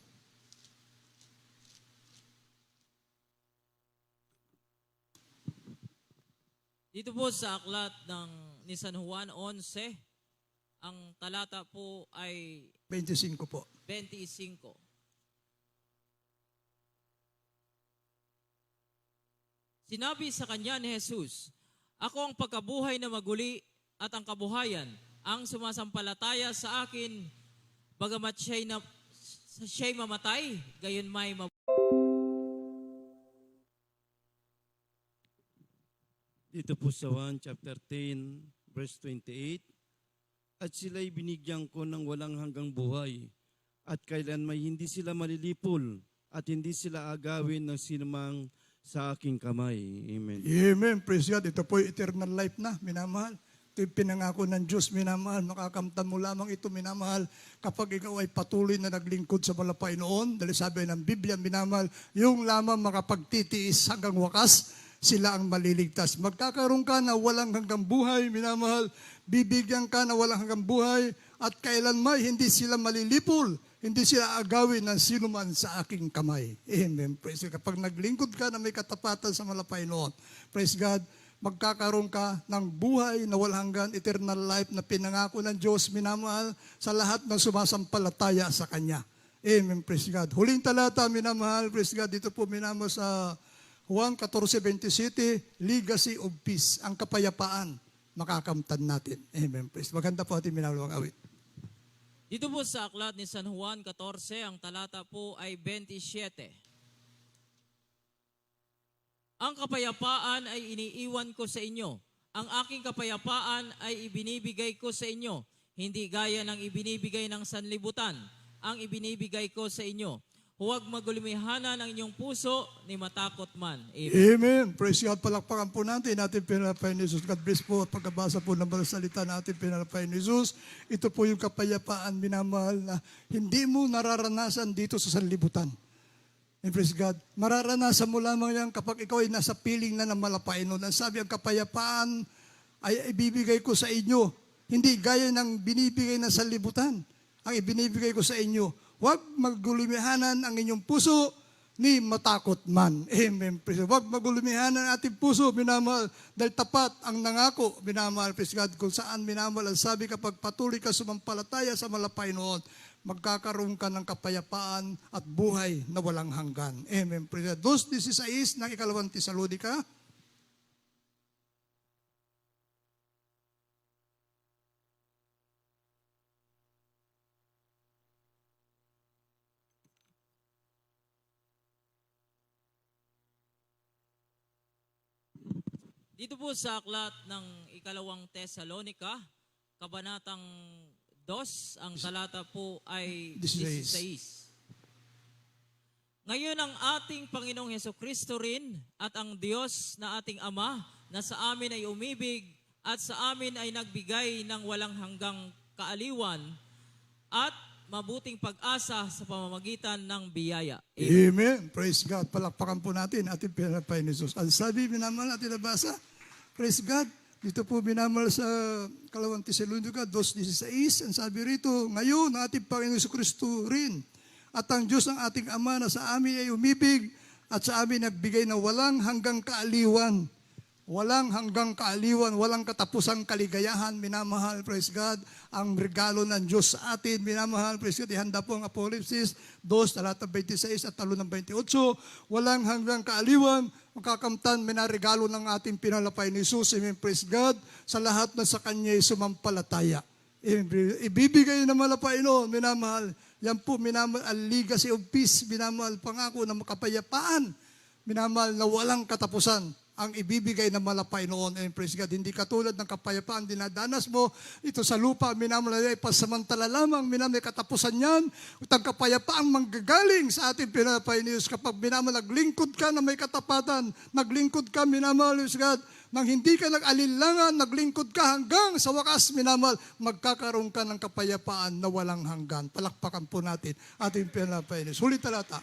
Speaker 2: Dito po sa aklat ni San Juan 11, ang talata po ay
Speaker 1: 25 po.
Speaker 2: 25. Sinabi sa kanya ni Jesus, "Ako ang pagkabuhay na maguli at ang kabuhayan. Ang sumasampalataya sa akin, bagamat siya'y mamatay, gayon may
Speaker 3: Dito po sa 1 chapter 10 verse 28, at sila'y binigyan ko ng walang hanggang buhay, at kailanman hindi sila malilipol, at hindi sila agawin ng sinumang sa aking kamay. Amen.
Speaker 1: Amen, praise God. Ito po yung eternal life na, minamahal. Ito yung pinangako ng Diyos, minamahal. Makakamtan mo lamang ito, minamahal, kapag ikaw ay patuloy na naglingkod sa malapay noon. Dahil sabi ng Biblia, minamahal, yung lamang makapagtitiis hanggang wakas, sila ang maliligtas. Magkakaroon ka na walang hanggang buhay, minamahal. Bibigyan ka na walang hanggang buhay, at kailanman hindi sila malilipol, hindi sila agawin ng sinuman sa aking kamay. Amen. Praise God. Kapag naglingkod ka na may katapatan sa malapay noon, praise God, magkakaroon ka ng buhay na walang hanggan, eternal life na pinangako ng Diyos, minamahal, sa lahat ng sumasampalataya sa Kanya. Amen. Praise God. Huling talata, minamahal, praise God, dito po minamahal sa Juan 14:27, legacy of peace, ang kapayapaan, makakamtan natin. Amen. Praise. Maganda po ating minamahal awit.
Speaker 2: Dito po sa aklat ni San Juan 14, ang talata po ay 27. Ang kapayapaan ay iniiwan ko sa inyo. Ang aking kapayapaan ay ibinibigay ko sa inyo. Hindi gaya ng ibinibigay ng sanlibutan. Ang ibinibigay ko sa inyo. Huwag magulumihanan ang inyong puso ni matakot man. Amen.
Speaker 1: Amen. Praise God. Palakpakan po natin pinalapay ni Jesus. God bless po. At pagkabasa po ng banal salita natin pinalapay ni Jesus, ito po yung kapayapaan, minamahal, na hindi mo nararanasan dito sa sanlibutan. And praise God. Mararanasan mo lamang yan kapag ikaw ay nasa piling na ng malapay noon. Ang sabi, ang kapayapaan ay ibibigay ko sa inyo. Hindi gaya ng binibigay ng sanlibutan. Ang ibinibigay ko sa inyo, huwag magulumihanan ang inyong puso ni matakot man. Amen. Huwag magulumihanan ang ating puso, minamahal, dahil tapat ang nangako, minamahal, praise God, kung saan minamahal. Ang sabi, kapag patuloy ka sumampalataya sa malapay noon, magkakaroon ka ng kapayapaan at buhay na walang hanggan. Amen. Praise God. 2:16 ng ikalawang Tesalonika.
Speaker 2: Dito po sa aklat ng ikalawang Tesalonika, kabanatang 2, ang talata po ay 16. Ngayon ang ating Panginoong Hesukristo rin at ang Diyos na ating Ama na sa amin ay umibig at sa amin ay nagbigay ng walang hanggang kaaliwan at mabuting pag-asa sa pamamagitan ng biyaya.
Speaker 1: Amen. Praise God. Palakpakan po natin ating pinalapay ni Jesus. Ang sabi, minamahal natin nabasa, praise God. Dito po minamahal sa kalawang Tesalonika 2:16. Ang sabi rito, ngayon ang ating Panginoon Jesucristo rin at ang Diyos ng ating Ama na sa amin ay umibig at sa amin nagbigay ng walang hanggang kaaliwan. Walang hanggang kaaliwan, walang katapusang kaligayahan, minamahal, praise God, ang regalo ng Diyos sa atin, minamahal, praise God, ihanda po ang Apokalipsis 2, talata 26 at talo ng 28, walang hanggang kaaliwan, makakamtan, minaregalo ng ating pinalapay ni Jesus, amen, praise God, sa lahat na sa Kanya'y sumampalataya. Ibibigay na malapay noon, minamahal, yan po, minamahal, ang legacy of peace, minamahal, pangako na makapayapaan, minamahal na walang katapusan, ang ibibigay ng malapay noon. And praise God, hindi katulad ng kapayapaan dinadanas mo ito sa lupa, minamalayan, pasamantala lamang, minamay katapusan yan. Itang kapayapaang manggagaling sa ating pinapay ni Diyos kapag naglingkod ka na may katapatan, naglingkod ka, minamahal Diyos God, nang hindi ka nag-alinlangan, naglingkod ka hanggang sa wakas, minamahal, magkakaroon ka ng kapayapaan na walang hanggan. Palakpakan po natin ating pinapay ni Diyos. Huli talata.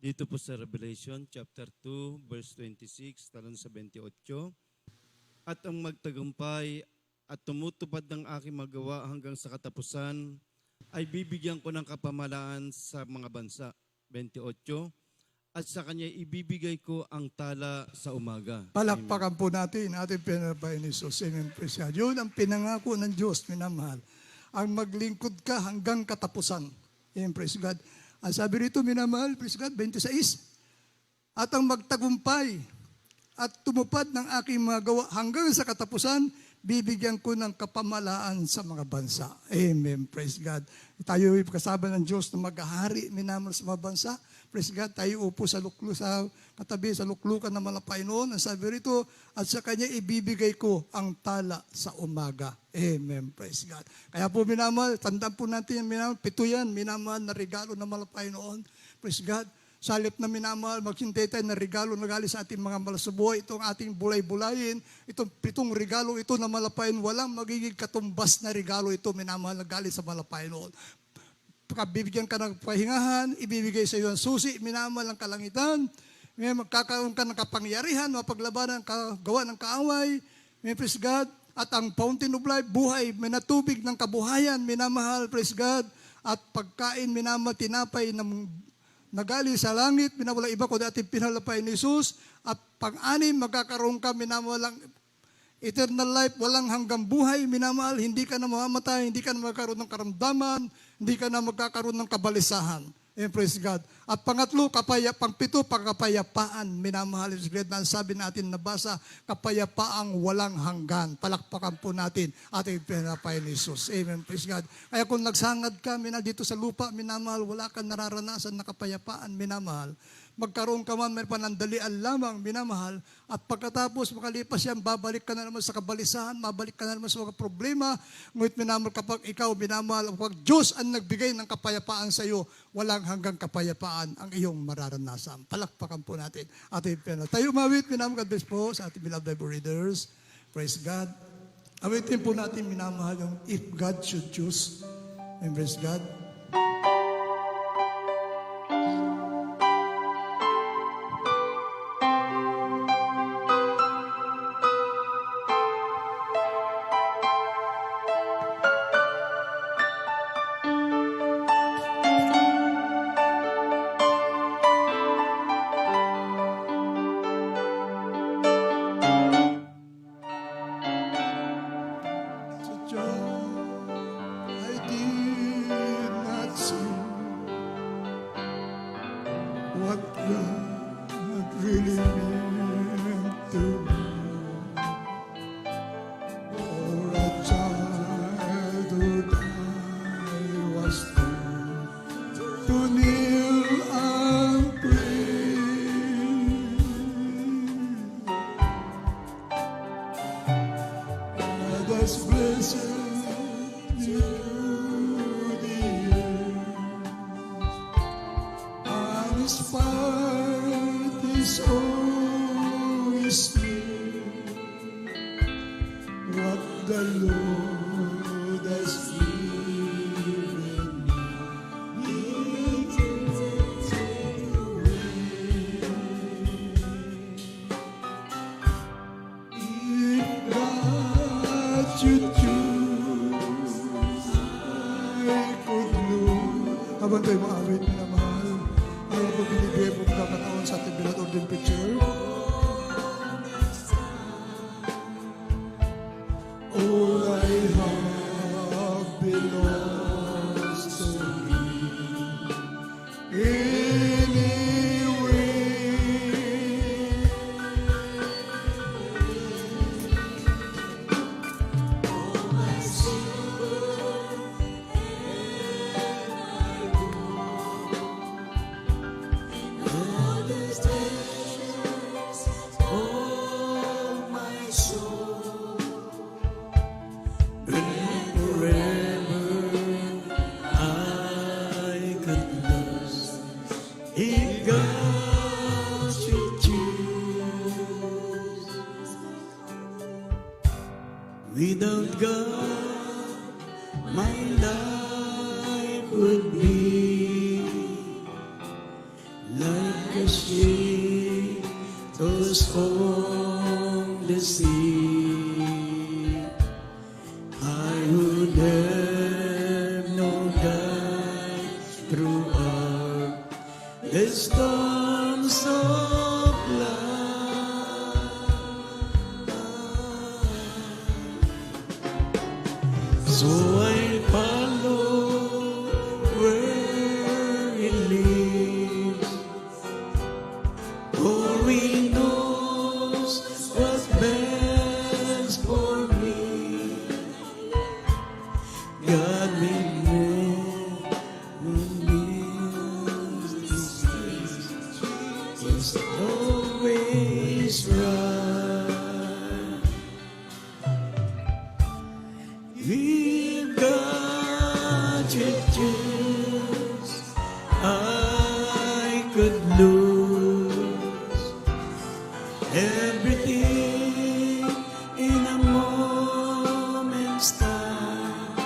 Speaker 3: Dito po sa Revelation chapter 2 verse 26 talon sa 28. At ang magtagumpay at tumutupad ng aking magawa hanggang sa katapusan ay bibigyan ko ng kapamalaan sa mga bansa. 28. At sa kanya ibibigay ko ang tala sa umaga.
Speaker 1: Palakpakan po natin ating pinapay ni Jesus. Amen. Praise God. Yun ang pinangako ng Diyos, minamahal. Ang maglingkod ka hanggang katapusan. Amen. Praise God. Ang sabi rito, minamahal, praise God, 26. At ang magtagumpay at tumupad ng aking mga gawa hanggang sa katapusan, bibigyan ko ng kapamalaan sa mga bansa. Amen. Praise God. Tayo ay kasama ng Diyos na maghahari, minamahal, sa mga bansa. Praise God, tayo upo sa katabi sa luklukan ng malapay noon. Ang sabi rito, at sa kanya ibibigay ko ang tala sa umaga. Amen. Praise God. Kaya po minamahal, tandaan po natin, minamahal, 7 yan, minamahal na regalo ng malapay noon. Praise God. Sa halip na minamahal, maghintay tayo na regalo na galing sa ating mga malasubuhay, itong ating bulay-bulayin, itong 7 regalo ito na malapayin, walang magiging katumbas na regalo ito, minamahal na galing sa malapay noon. Bibigyan ka ng pahingahan, ibibigay sa iyo ang susi, minamahal ng kalangitan, may magkakaroon ka ng kapangyarihan, mapaglabanan, gawa ng kaaway, may praise God, at ang fountain of life, buhay, may natubig ng kabuhayan, minamahal, praise God, at pagkain, minamahal, tinapay ng nagali sa langit, minamahal iba ko dati pinalapay ni Jesus, at pang-anim, magkakaroon ka, minamahal, eternal life, walang hanggang buhay, minamahal, hindi ka na mamamatay, hindi ka na magkakaroon ng karamdaman, hindi ka na magkakaroon ng kabalisahan. Amen, praise God. At pangatlo, pang-pito, pagkapayapaan, minamahal, na sabi natin nabasa, kapayapaang walang hanggan. Palakpakan po natin ating pinapay ni Jesus. Amen, praise God. Kaya kung nagsangad ka, dito sa lupa, minamahal, wala kang nararanasan na kapayapaan, minamahal. Magkaroon ka man, may panandalian lamang, minamahal, at pagkatapos makalipas yan, babalik ka na naman sa kabalisahan, mabalik ka na naman sa mga problema, ngunit minamahal kapag ikaw, minamahal, kapag Diyos ang nagbigay ng kapayapaan sa iyo, walang hanggang kapayapaan ang iyong mararanasan. Palakpakan po natin ating pinal. Tayo umawit, minamahal, God bless po sa ating beloved Bible readers. Praise God. Awitin po natin, minamahal, yung if God should choose. And praise God. I did not see what God really meant to me. For a childhood I was to kneel and pray. God has blessed you the earth, and His part is always near. What the Lord has given me, He can take away. If God should choose, I could lose. Habang tayo maawit na mahal, ayaw ko binibigay po pagkakataon sa ating binatod din picture.
Speaker 4: God should choose. Without God, my life would be like a ship tossed on the sea. I would have no guide throughout the storms of life. So I follow where it leads, for He knows what's best for me. God will never miss this. It's always right. If God should choose, I could lose everything in a moment's time.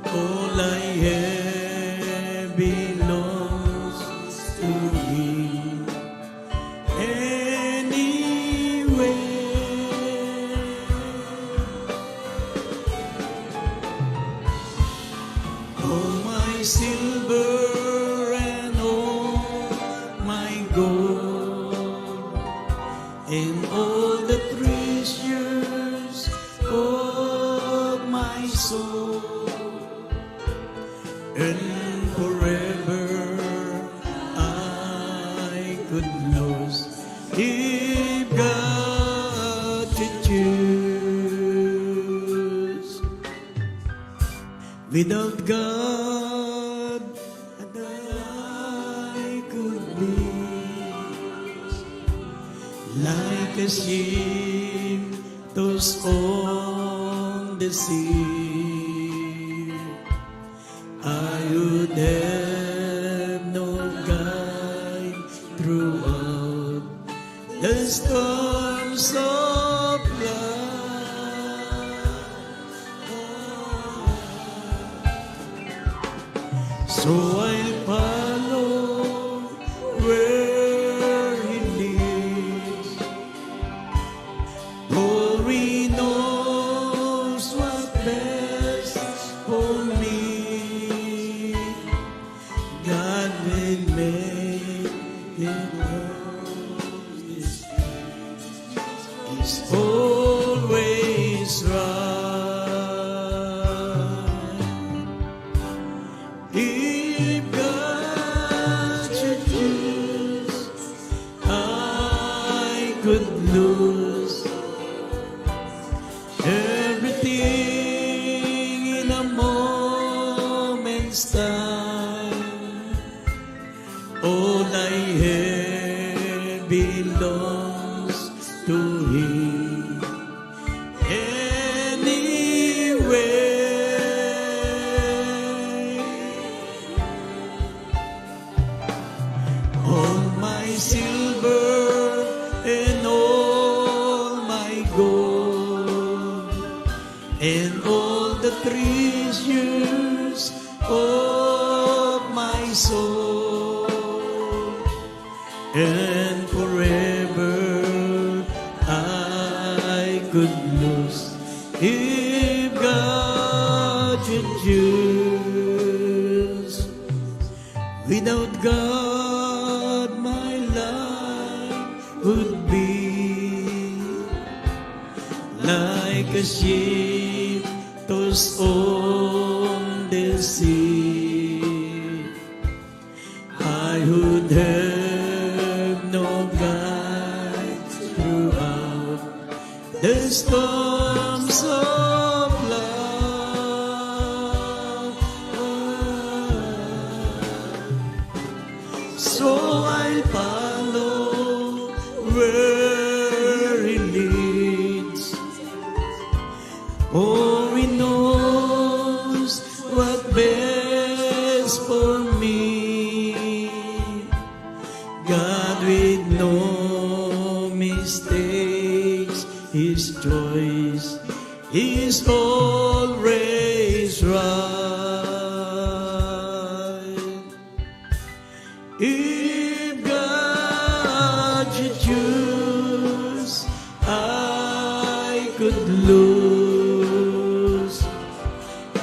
Speaker 4: All I have belongs to Him anyway. All my silver and all my gold and all the treasures of my soul, and forever I could lose if God should choose. Without God, I could be like a ship tossed on the sea. I would have no guide throughout the storms of life. So I'll follow where He leads, for He knows what's best for me. God will make it work. It's always right. If God should choose, I could lose everything in a moment's time. All I have belongs to Him anyway. All my silver and all my gold and all the treasures of my soul, and forever I could lose if God should choose. Without God, my life would be like a ship tossed on the sea. I would have no guide throughout the storms of life. So I follow where He leads, for He knows what best for me. God with no mistakes, His choice is always right. If God should choose, I could lose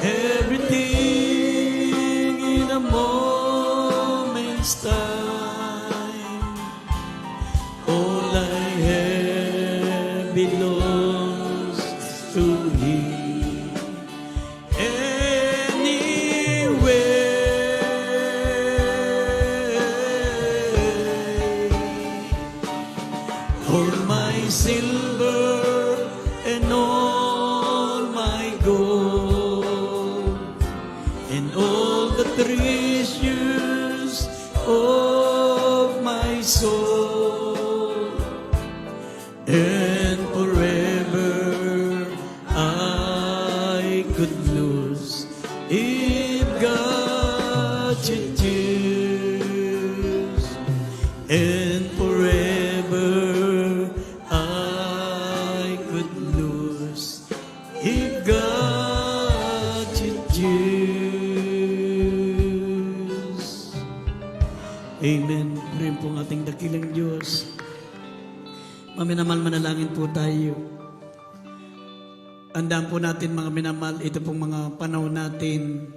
Speaker 4: everything in a moment's time. All I have belongs to Him. Anyway, all my silver and all my gold and all the treasures of my soul, and forever I could lose if God should choose, and forever I could lose if God should choose. Amen. Rin po ang ating dakilang Diyos. Maminamal, manalangin po tayo. Andaan po natin mga minamahal, ito pong mga panahon natin.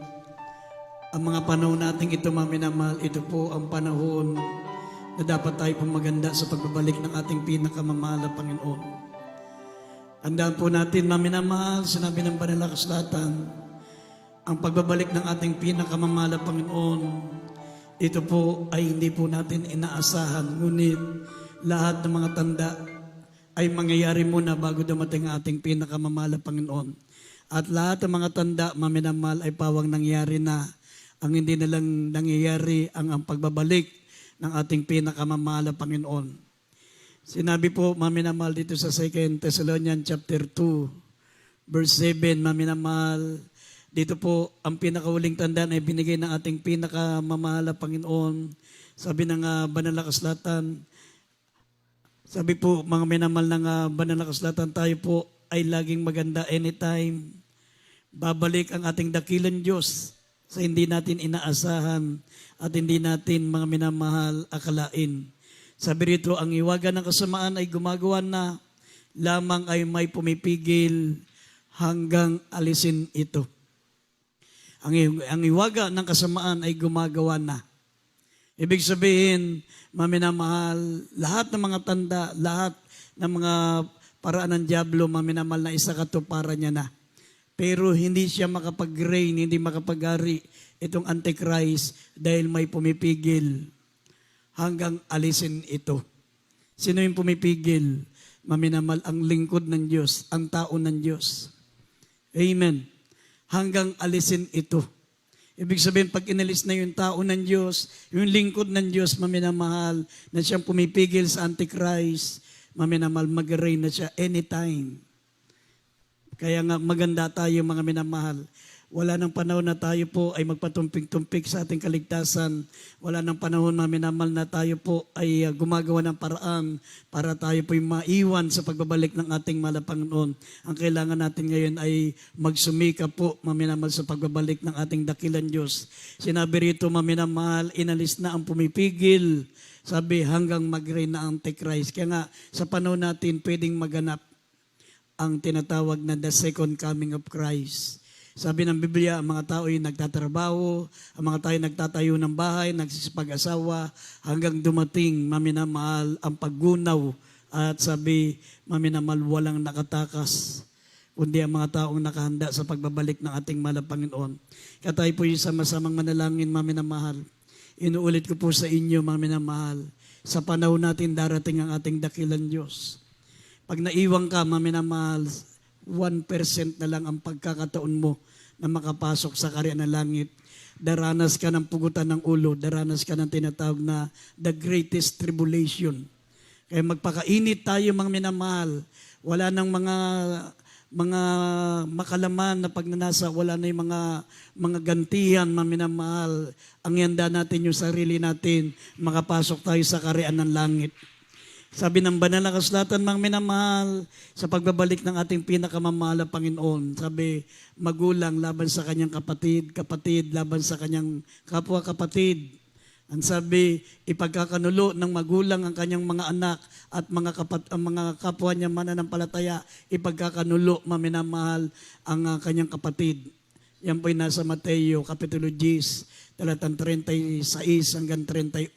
Speaker 4: Ang mga panahon natin ito mga minamahal, ito po ang panahon na dapat tayo pong maganda sa pagbabalik ng ating pinakamamahal na Panginoon. Andaan po natin mga minamahal, sinabi ng Banal na Kasulatan, ang pagbabalik ng ating pinakamamahal na Panginoon, ito po ay hindi po natin inaasahan, ngunit lahat ng mga tanda ay mangyayari muna bago dumating ang ating pinakamamahal na Panginoon. At lahat ng mga tanda, maminamahal, ay pawang nangyari na. Ang hindi na lang nangyayari ang pagbabalik ng ating pinakamamahal na Panginoon. Sinabi po, maminamahal, dito sa 2 Thessalonians chapter 2, verse 7, maminamahal, dito po, ang pinakahuling tanda na binigay ng ating pinakamamahal na Panginoon. Sabi ng Banal na Kasulatan, sabi po, mga minamahal ng Banal na Kasulatan, tayo po ay laging maganda anytime. Babalik ang ating dakilang Diyos sa hindi natin inaasahan at hindi natin mga minamahal akalain. Sabi rito, ang iwaga ng kasamaan ay gumagawa na, lamang ay may pumipigil hanggang alisin ito. Ang iwaga ng kasamaan ay gumagawa na. Ibig sabihin, maminamahal, lahat ng mga tanda, lahat ng mga paraan ng dyablo, maminamahal na isa katuparan niya na. Pero hindi siya makapag-reign, hindi makapag-ari itong Antichrist dahil may pumipigil hanggang alisin ito. Sino yung pumipigil? Maminamahal, ang lingkod ng Diyos, ang tao ng Diyos. Amen. Hanggang alisin ito. Ibig sabihin, pag inalis na yung tao ng Diyos, yung lingkod ng Diyos, maminamahal, na siyang pumipigil sa Antichrist, maminamahal, mag-reign na siya anytime. Kaya nga maganda tayo mga minamahal. Wala nang panahon na tayo po ay magpatumpik-tumpik sa ating kaligtasan. Wala nang panahon na minamahal na tayo po ay gumagawa ng paraan para tayo po maiwan sa pagbabalik ng ating mahal na Panginoon. Ang kailangan natin ngayon ay magsumika po, maminamahal, sa pagbabalik ng ating dakilang Diyos. Sinabi rito, maminamahal, inalis na ang pumipigil. Sabi, hanggang mag-reign na ang Antichrist. Kaya nga, sa panahon natin, pwedeng maganap ang tinatawag na the second coming of Christ. Sabi ng Biblia, ang mga tao ay nagtatrabaho, ang mga tao ay nagtatayo ng bahay, nagsisipag-asawa, hanggang dumating, maminamahal, ang paggunaw. At sabi, maminamahal, walang nakatakas, kundi ang mga taong nakahanda sa pagbabalik ng ating mahal na Panginoon. Kaya tayo po yung sama-samang manalangin, maminamahal. Inuulit ko po sa inyo, maminamahal, sa panahon natin darating ang ating dakilang Diyos. Pag naiwang ka, maminamahal, 1% na lang ang pagkakataon mo na makapasok sa karya ng langit. Daranas ka ng pugutan ng ulo, daranas ka ng tinatawag na the greatest tribulation. Kaya magpakainit tayo mga minamahal. Wala nang mga makalaman na pagnanasa, wala na yung mga gantihan, maminamahal. Ang yanda natin yung sarili natin, makapasok tayo sa kaharian ng langit. Sabi ng banal na kasulatan, mga minamahal, sa pagbabalik ng ating pinakamamahal na Panginoon, sabi, magulang laban sa kanyang kapatid, kapatid laban sa kanyang kapwa-kapatid. Ang sabi, ipagkakanulo ng magulang ang kanyang mga anak at ang mga kapwa niya mananampalataya, ipagkakanulo, maminamahal, ang kanyang kapatid. Yan po'y nasa Mateo, Kapitulo 10, talatang 36 hanggang 38.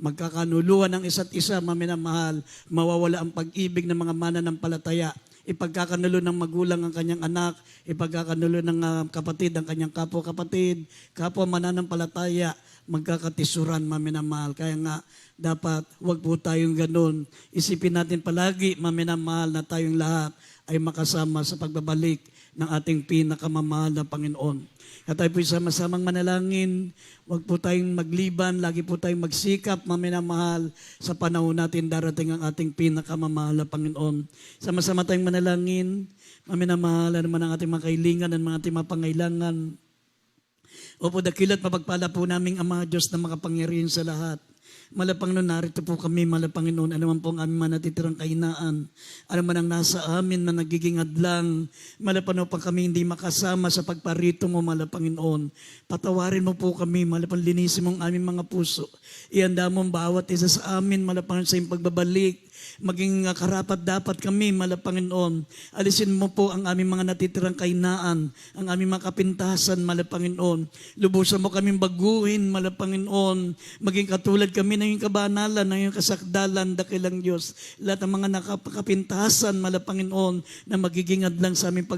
Speaker 4: Magkakanuluan ng isa't isa, maminamahal, mawawala ang pag-ibig ng mga mananampalataya. Ipagkakanulo ng magulang ang kanyang anak, ipagkakanulo ng kapatid ang kanyang kapwa-kapatid, kapwa mananampalataya, magkakatisuran, maminamahal. Kaya nga, dapat wag po tayong ganun. Isipin natin palagi, maminamahal, na tayong lahat ay makasama sa pagbabalik ng ating pinakamamahal na Panginoon. At tayo po sama-samang manalangin, wag po tayong magliban, lagi po tayong magsikap, maminamahal, sa panahon natin darating ang ating pinakamamahal na Panginoon. Sama-sama tayong manalangin, maminamahal, ano man ang ating mga kailangan, ang mga ating mga pangailangan. Opo, dakilat mapagpala po namin ang mga Diyos na makapangyarihan sa lahat. Malapang nun, narito po kami, Panginoon, ano man po ang aming mga natitirang kahinaan, ano man ang nasa amin na nagiging adlang, malapang pa kami hindi makasama sa pagparito mo, Panginoon. Patawarin mo po kami, malapang linisin mo ang aming mga puso. Ihanda mo ang bawat isa sa amin, malapang sa iyong pagbabalik. Maging karapat dapat kami, Panginoon. Alisin mo po ang aming mga natitirang kahinaan, ang aming mga kapintasan, Panginoon. Lubusan mo kaming baguhin, Panginoon. Maging katulad kami ng iyong kabanalan, ng iyong kasakdalan, dakilang Diyos. Lahat ng mga nakapintasan, Panginoon, na magiging adlang sa aming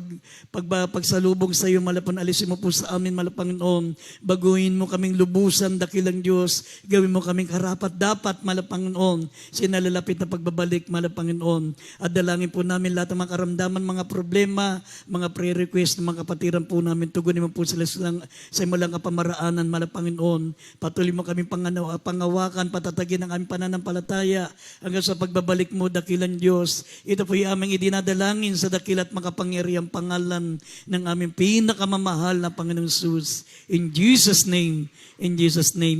Speaker 4: pagsalubong sa iyo, Panginoon. Alisin mo po sa amin, Panginoon. Baguhin mo kaming lubusan, dakilang Diyos. Gawin mo kaming karapat dapat, Panginoon. Sinalalapit na pagbabalik, Panginoon. At dalangin po namin lahat ng mga karamdaman, mga problema, mga prayer request ng mga kapatiran po namin. Tugunin mo po sila sa imo lang kapamaraanan, Panginoon. Patuloy mo kaming pangawakan, patatagin ang aming pananampalataya hanggang sa pagbabalik mo, dakilang Diyos. Ito po yung aming idinadalangin sa dakilat makapangyarihang pangalan ng aming pinakamamahal na Panginoong Jesus. In Jesus' name,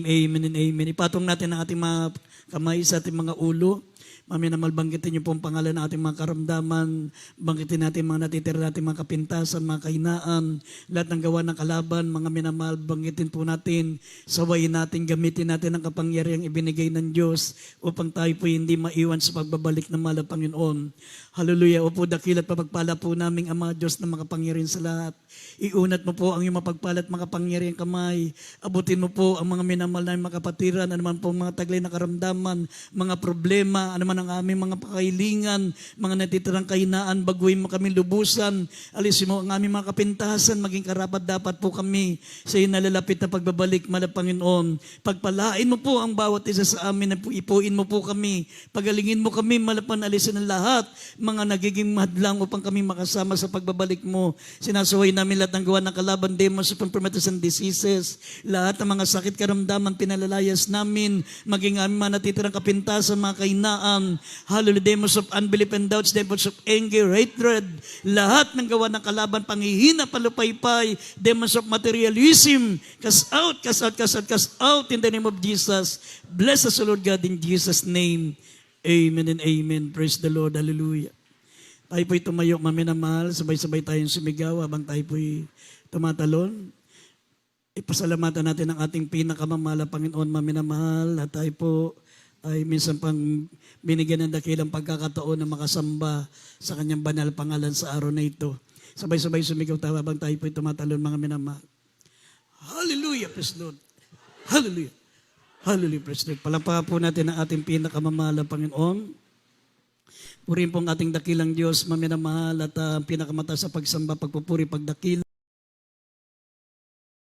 Speaker 4: amen and amen. Ipatong natin ang ating mga kamay sa ating mga ulo. Maminamal, banggitin niyo po ang pangalan ng ating mga karamdaman, banggitin natin mga natitira natin mga kapintasan, mga kahinaan, lahat ng gawa ng kalaban, mga minamahal, banggitin po natin, sawayin natin, gamitin natin ang kapangyarihang ibinigay ng Diyos upang tayo po hindi maiwan sa pagbabalik ng mahal na Panginoon. Hallelujah. Opo, dakilat papagpala po naming ang mga Diyos na makapangyarihan sa lahat. Iunat mo po ang iyong mapagpalat makapangyarihang kamay. Abutin mo po ang mga minamahal na mga kapatiran, anuman po mga taglay na karamdaman, mga problema, anuman ang aming mga pakailingan, mga natitirang kahinaan, baguhin mo kami lubusan, alisin mo ang aming mga kapintasan, maging karapat dapat po kami sa iyo nalalapit na pagbabalik, Panginoon. Pagpalain mo po ang bawat isa sa amin, ipuin mo po kami, pagalingin mo kami, alisin ang lahat, mga nagiging madlang upang kami makasama sa pagbabalik mo. Sinasaway namin lahat ng gawa ng kalaban, demons, infirmities and diseases, lahat ng mga sakit karamdaman, pinalalayas namin, maging aming mga natitirang kapintasan, mga kahinaan, hallelujah, demons of unbelief and doubts, demons of anger, hatred, lahat ng gawa ng kalaban, panghihina, palupaypay, demons of materialism, cast out, cast out, cast out, cast out in the name of Jesus. Bless us, O Lord God, in Jesus' name. Amen and amen. Praise the Lord. Hallelujah. Tayo po'y tumayo, maminamahal, sabay-sabay tayong sumigaw habang tayo po'y tumatalon. Ipasalamatan natin ang ating pinakamamahal na Panginoon, maminamahal, at tayo po ay minsan pang binigyan ng dakilang pagkakataon na makasamba sa kanyang banal pangalan sa araw na ito. Sabay-sabay sumigaw tayo habang tayo po'y tumatalon, mga minamahal. Hallelujah, praise the Lord. Hallelujah. Hallelujah, praise the Lord. Palampakan po natin ang ating pinakamamahal na Panginoon. Purihin po ang ating dakilang Diyos, maminamahal, at pinakamataas sa pagsamba, pagpupuri, pagdakil.